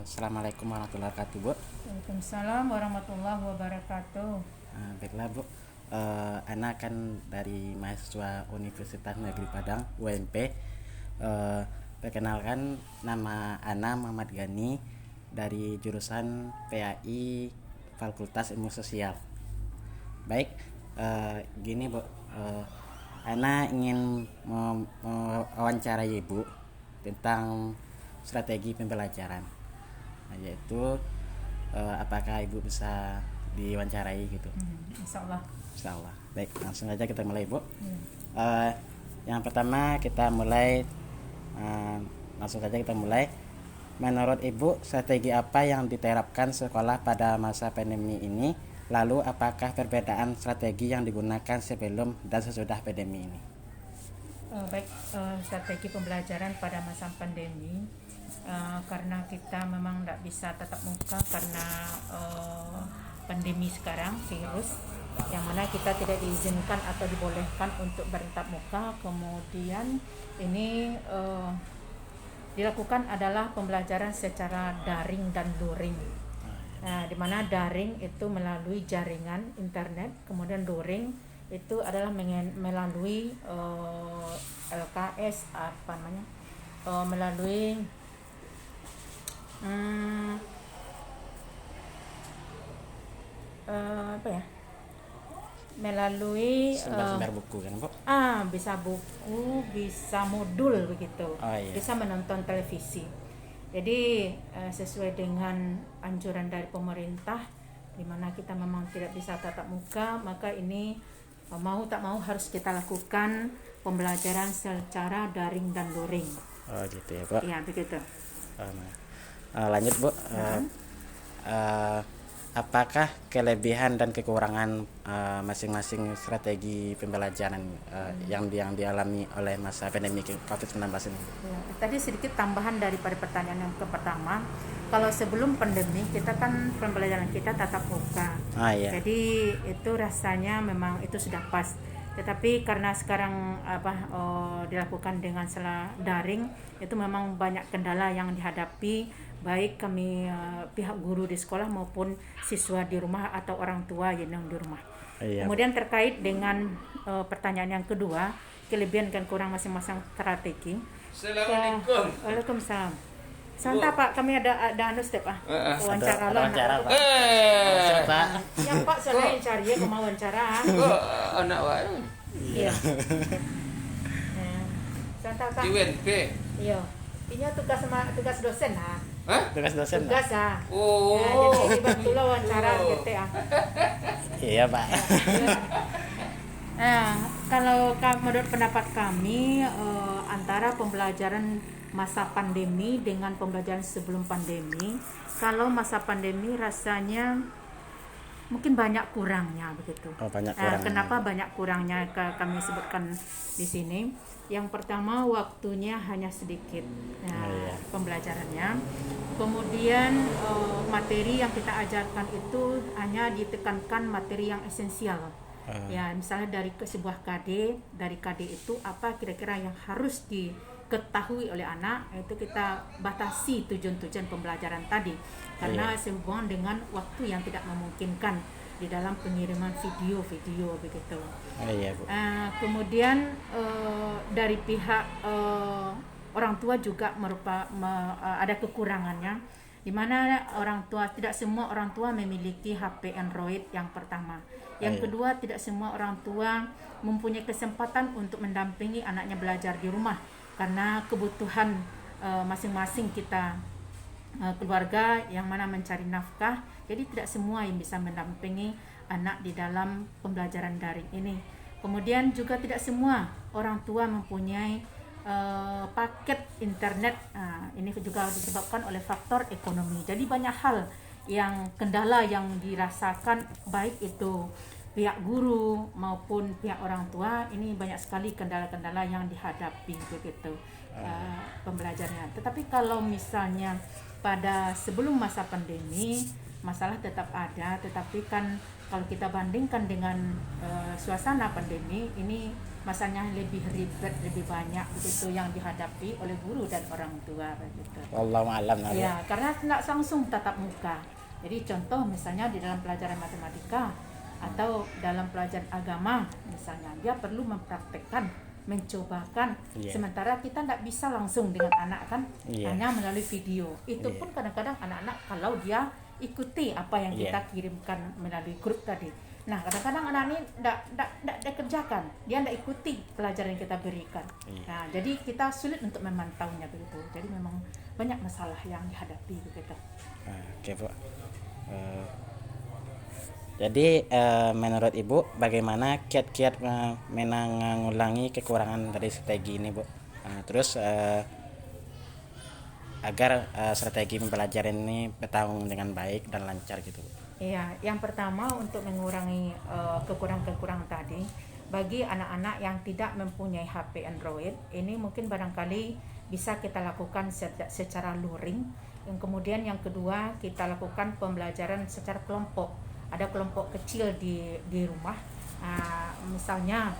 Assalamualaikum warahmatullahi wabarakatuh, Bu. Waalaikumsalam warahmatullahi wabarakatuh. Baiklah, Bu. Ana kan dari mahasiswa Universitas Negeri Padang UNP. Perkenalkan, nama Ana Muhammad Gani dari jurusan PAI Fakultas Ilmu Sosial. Baik, gini, Bu. Ana ingin mewawancarai Ibu tentang strategi pembelajaran, yaitu apakah Ibu bisa diwawancarai gitu. Insyaallah. Insyaallah. Baik, langsung aja kita mulai, Bu. Ya. Yang pertama kita mulai, langsung saja kita mulai. Menurut Ibu, strategi apa yang diterapkan sekolah pada masa pandemi ini? Lalu apakah perbedaan strategi yang digunakan sebelum dan sesudah pandemi ini? Strategi pembelajaran pada masa pandemi, karena kita memang tidak bisa tatap muka karena pandemi sekarang, virus yang mana kita tidak diizinkan atau dibolehkan untuk bertatap muka. Kemudian ini dilakukan adalah pembelajaran secara daring dan luring. Di mana daring itu melalui jaringan internet, kemudian luring itu adalah melalui LKS, melalui melalui Sumber buku kan, Bu? bisa buku, bisa modul begitu. Iya. Bisa menonton televisi. Jadi sesuai dengan anjuran dari pemerintah, di mana kita memang tidak bisa tatap muka, maka ini mau tak mau harus kita lakukan pembelajaran secara daring dan luring. Gitu ya, Bu. Ya, begitu. Lanjut, Bu. Apakah kelebihan dan kekurangan masing-masing strategi pembelajaran yang dialami oleh masa pandemi COVID-19 ini? Ya, tadi sedikit tambahan daripada pertanyaan yang pertama. Kalau sebelum pandemi kita kan pembelajaran kita tatap muka. Iya. Jadi itu rasanya memang itu sudah pas. Tetapi karena sekarang dilakukan dengan daring, itu memang banyak kendala yang dihadapi, baik kami pihak guru di sekolah maupun siswa di rumah atau orang tua yang di rumah. Iya. Kemudian terkait dengan pertanyaan yang kedua, kelebihan dan kurang masing-masing strategi. Assalamualaikum. Waalaikumsalam. Santai Pak, kami ada step wawancara lah. Pak. Pak. Ya Pak, saya yang cari ya mau wawancara. Anak wae. Iya. Santai Pak. Di UNP. Iya. Ini tugas dosen lah. Hah? Tugas dosen. Tugas Oh. jadi bantulah wawancara gitu ya. Iya, Pak. Kalau menurut pendapat kami antara pembelajaran masa pandemi dengan pembelajaran sebelum pandemi, kalau masa pandemi rasanya mungkin banyak kurangnya begitu. Banyak kurangnya. Kenapa banyak kurangnya kami sebutkan di sini? Yang pertama, waktunya hanya sedikit pembelajarannya. Kemudian materi yang kita ajarkan itu hanya ditekankan materi yang esensial. Ya, misalnya dari sebuah KD, dari KD itu apa kira-kira yang harus diketahui oleh anak, itu kita batasi tujuan-tujuan pembelajaran tadi karena sehubungan dengan waktu yang tidak memungkinkan di dalam pengiriman video begitu. Iya, Bu. Kemudian dari pihak orang tua juga ada kekurangannya, di mana tidak semua orang tua memiliki HP Android yang pertama. Yang kedua, tidak semua orang tua mempunyai kesempatan untuk mendampingi anaknya belajar di rumah karena kebutuhan masing-masing kita keluarga yang mana mencari nafkah. Jadi tidak semua yang bisa mendampingi anak di dalam pembelajaran daring ini. Kemudian juga tidak semua orang tua mempunyai paket internet. Ini juga disebabkan oleh faktor ekonomi. Jadi banyak hal yang kendala yang dirasakan baik itu pihak guru maupun pihak orang tua. Ini banyak sekali kendala-kendala yang dihadapi begitu pembelajarannya. Tetapi kalau misalnya pada sebelum masa pandemi, masalah tetap ada, tetapi kan kalau kita bandingkan dengan suasana pandemi ini, masanya lebih ribet, lebih banyak begitu yang dihadapi oleh guru dan orang tua begitu. Wallahu a'lam. Ya, karena tidak langsung tatap muka. Jadi contoh misalnya di dalam pelajaran matematika atau dalam pelajaran agama misalnya, dia perlu mempraktekkan, mencobakan. Sementara kita tidak bisa langsung dengan anak kan, hanya melalui video. Itu pun kadang-kadang anak-anak kalau dia ikuti apa yang kita kirimkan melalui grup tadi. Nah, kadang-kadang anak ini tidak kerjakan, dia tidak ikuti pelajaran yang kita berikan. Nah, jadi kita sulit untuk memantaunya begitu. Jadi memang banyak masalah yang dihadapi begitu. Oke Bu. Jadi menurut Ibu bagaimana kiat-kiat menanggulangi kekurangan dari strategi ini Bu? Terus agar strategi pembelajaran ini bertanggung dengan baik dan lancar gitu Bu. Iya, yang pertama untuk mengurangi kekurangan-kekurangan tadi, bagi anak-anak yang tidak mempunyai HP Android, ini mungkin barangkali bisa kita lakukan secara luring. Yang kemudian yang kedua, kita lakukan pembelajaran secara kelompok. Ada kelompok kecil di rumah. Misalnya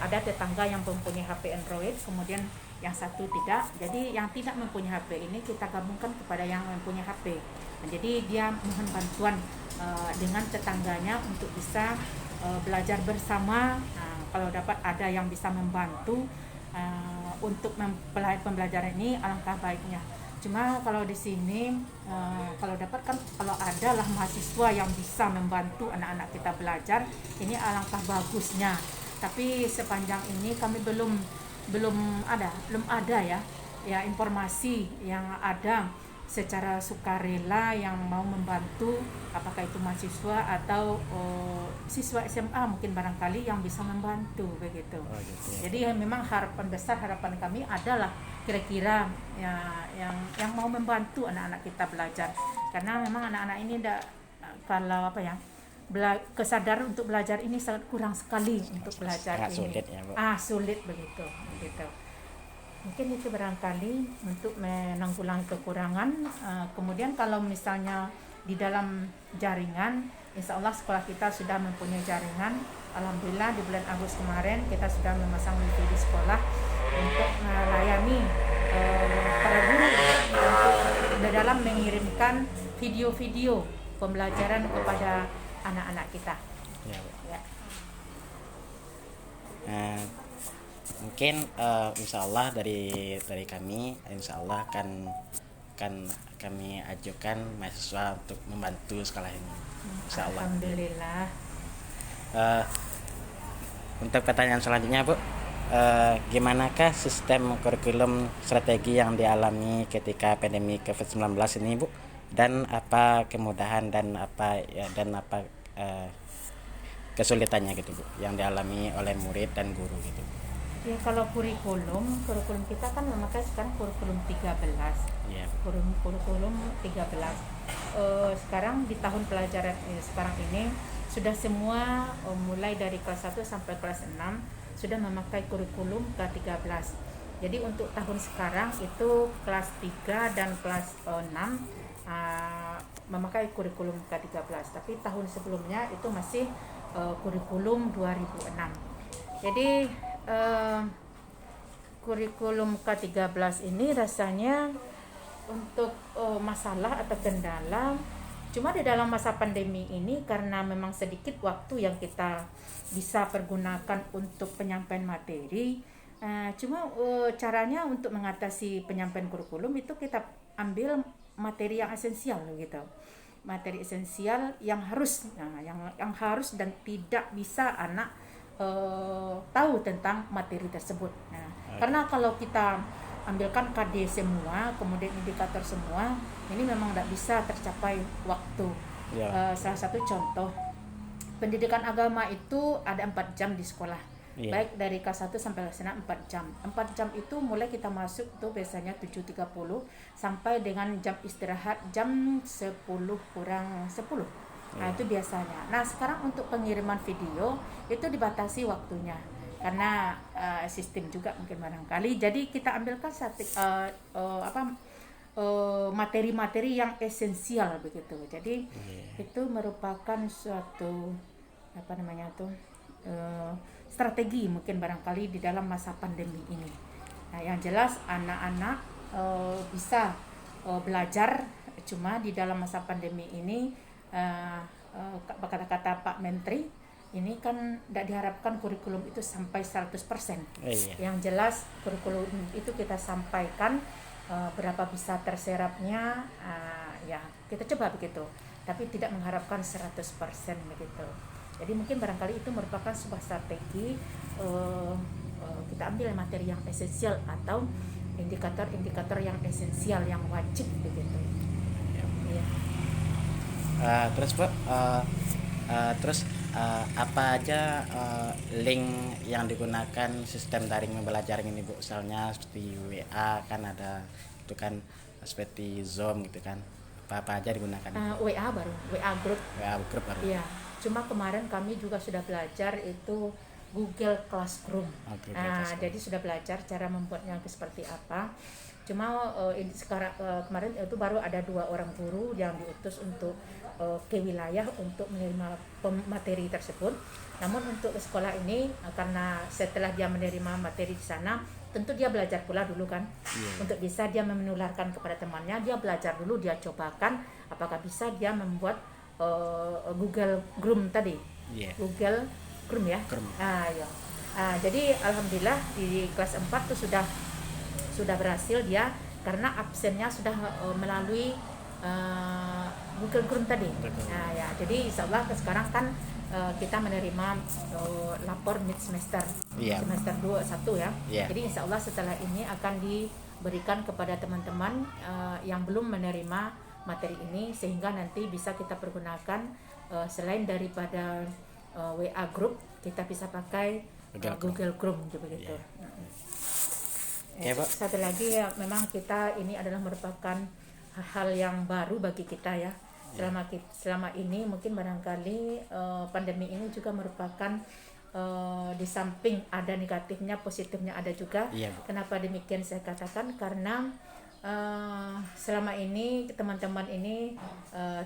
ada tetangga yang mempunyai HP Android, kemudian yang satu tidak. Jadi yang tidak mempunyai HP ini kita gabungkan kepada yang mempunyai HP. Nah, jadi dia mohon bantuan dengan tetangganya untuk bisa belajar bersama. Kalau dapat ada yang bisa membantu untuk pembelajaran ini, alangkah baiknya. Cuma kalau di sini kalau dapat kan, kalau ada lah mahasiswa yang bisa membantu anak-anak kita belajar, ini alangkah bagusnya. Tapi sepanjang ini kami belum ada ya informasi yang ada secara sukarela yang mau membantu, apakah itu mahasiswa atau siswa SMA mungkin barangkali yang bisa membantu begitu. Jadi memang harapan kami adalah kira-kira yang mau membantu anak-anak kita belajar, karena memang anak-anak ini kesadaran untuk belajar ini sangat kurang sekali untuk belajar ini. Sulit ya Bu. Sulit begitu. Mungkin itu barangkali untuk menanggulangi kekurangan. Kemudian kalau misalnya di dalam jaringan, insya Allah sekolah kita sudah mempunyai jaringan. Alhamdulillah di bulan Agustus kemarin kita sudah memasang wifi di sekolah untuk melayani para guru untuk dalam mengirimkan video-video pembelajaran kepada anak-anak kita. Ya. Mungkin insya Allah dari kami insya Allah kan kami ajukan mahasiswa untuk membantu sekolah ini insya Allah. Alhamdulillah. Untuk pertanyaan selanjutnya Bu, gimanakah sistem kurikulum strategi yang dialami ketika pandemi COVID-19 ini Bu, dan apa kemudahan dan apa kesulitannya gitu Bu yang dialami oleh murid dan guru gitu? Ya, kalau kurikulum kita kan memakai sekarang kurikulum 13. Kurikulum 13. Sekarang di tahun pelajaran sekarang ini sudah semua mulai dari kelas 1 sampai kelas 6 sudah memakai kurikulum ke-13. Jadi untuk tahun sekarang itu kelas 3 dan kelas 6 memakai kurikulum ke-13. Tapi tahun sebelumnya itu masih kurikulum 2006. Jadi kurikulum ke-13 ini rasanya untuk masalah atau kendala cuma di dalam masa pandemi ini, karena memang sedikit waktu yang kita bisa pergunakan untuk penyampaian materi. Cuma caranya untuk mengatasi penyampaian kurikulum itu kita ambil materi yang esensial gitu. Materi esensial yang harus yang harus dan tidak bisa anak tahu tentang materi tersebut. Karena kalau kita ambilkan KD semua, kemudian indikator semua, ini memang tidak bisa tercapai waktu. Salah satu contoh, pendidikan agama itu ada 4 jam di sekolah. Baik dari kelas 1 sampai kelas 6 4 jam. 4 jam itu mulai kita masuk tuh biasanya 7.30 sampai dengan jam istirahat jam 10 kurang 10. Nah, itu biasanya. Nah, sekarang untuk pengiriman video itu dibatasi waktunya karena sistem juga mungkin barangkali. Jadi kita ambilkan materi-materi yang esensial begitu. Jadi itu merupakan suatu apa namanya tuh strategi mungkin barangkali di dalam masa pandemi ini. Nah, yang jelas anak-anak bisa belajar, cuma di dalam masa pandemi ini kata-kata Pak Menteri ini kan tidak diharapkan kurikulum itu sampai 100%. Yang jelas kurikulum itu kita sampaikan berapa bisa terserapnya, ya kita coba begitu, tapi tidak mengharapkan 100% begitu. Jadi mungkin barangkali itu merupakan sebuah strategi kita ambil materi yang esensial atau indikator-indikator yang esensial yang wajib begitu. Ya. Terus Bu, apa aja link yang digunakan sistem daring belajar ini Bu? Misalnya seperti WA kan ada, itu kan seperti Zoom gitu kan. Apa aja digunakan? WA baru, WA group. WA group baru. Iya. Cuma kemarin kami juga sudah belajar itu Google Classroom. Jadi sudah belajar cara membuatnya seperti apa. Cuma sekarang kemarin itu baru ada 2 orang guru yang diutus untuk ke wilayah untuk menerima materi tersebut. Namun untuk ke sekolah ini karena setelah dia menerima materi di sana, tentu dia belajar pula dulu kan. Untuk bisa dia menularkan kepada temannya, dia belajar dulu, dia cobakan apakah bisa dia membuat Google Chrome tadi. Google Chrome ya. Ya. Jadi alhamdulillah di kelas 4 tuh sudah berhasil dia, karena absennya sudah melalui Google Chrome tadi. Ya, jadi insyaallah sekarang kan kita menerima lapor mid semester, semester 1 ya. Jadi insyaallah setelah ini akan diberikan kepada teman-teman yang belum menerima materi ini, sehingga nanti bisa kita pergunakan selain daripada WA group, kita bisa pakai Google Chrome begitu. Satu lagi ya, memang kita ini adalah merupakan hal yang baru bagi kita ya. Selama ini mungkin barangkali pandemi ini juga merupakan di samping ada negatifnya, positifnya ada juga. Kenapa demikian saya katakan? Karena selama ini teman-teman ini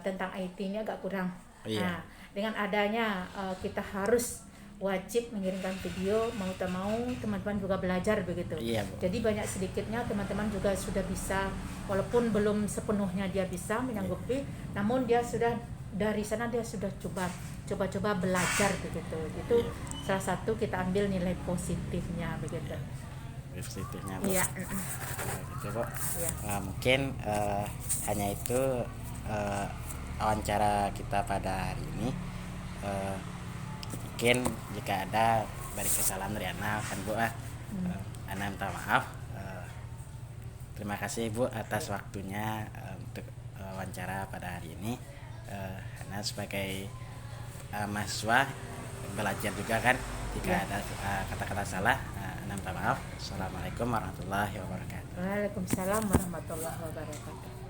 tentang IT-nya agak kurang. Nah, dengan adanya kita harus wajib mengirimkan video, mau tak mau teman-teman juga belajar begitu. Jadi banyak sedikitnya teman-teman juga sudah bisa, walaupun belum sepenuhnya dia bisa menyanggupi, namun dia sudah dari sana dia sudah coba belajar begitu. Itu salah satu kita ambil nilai positifnya begitu. Positifnya Bu. Gitu Bu. Mungkin hanya itu wawancara kita pada hari ini. Mungkin jika ada dari kesalahan dari Ana kan Bu, Ana minta maaf. Terima kasih Bu atas waktunya untuk wawancara pada hari ini. Ana sebagai mahasiswa belajar juga kan, jika ada kata-kata salah, Ana minta maaf. Assalamualaikum warahmatullahi wabarakatuh. Waalaikumsalam warahmatullahi wabarakatuh.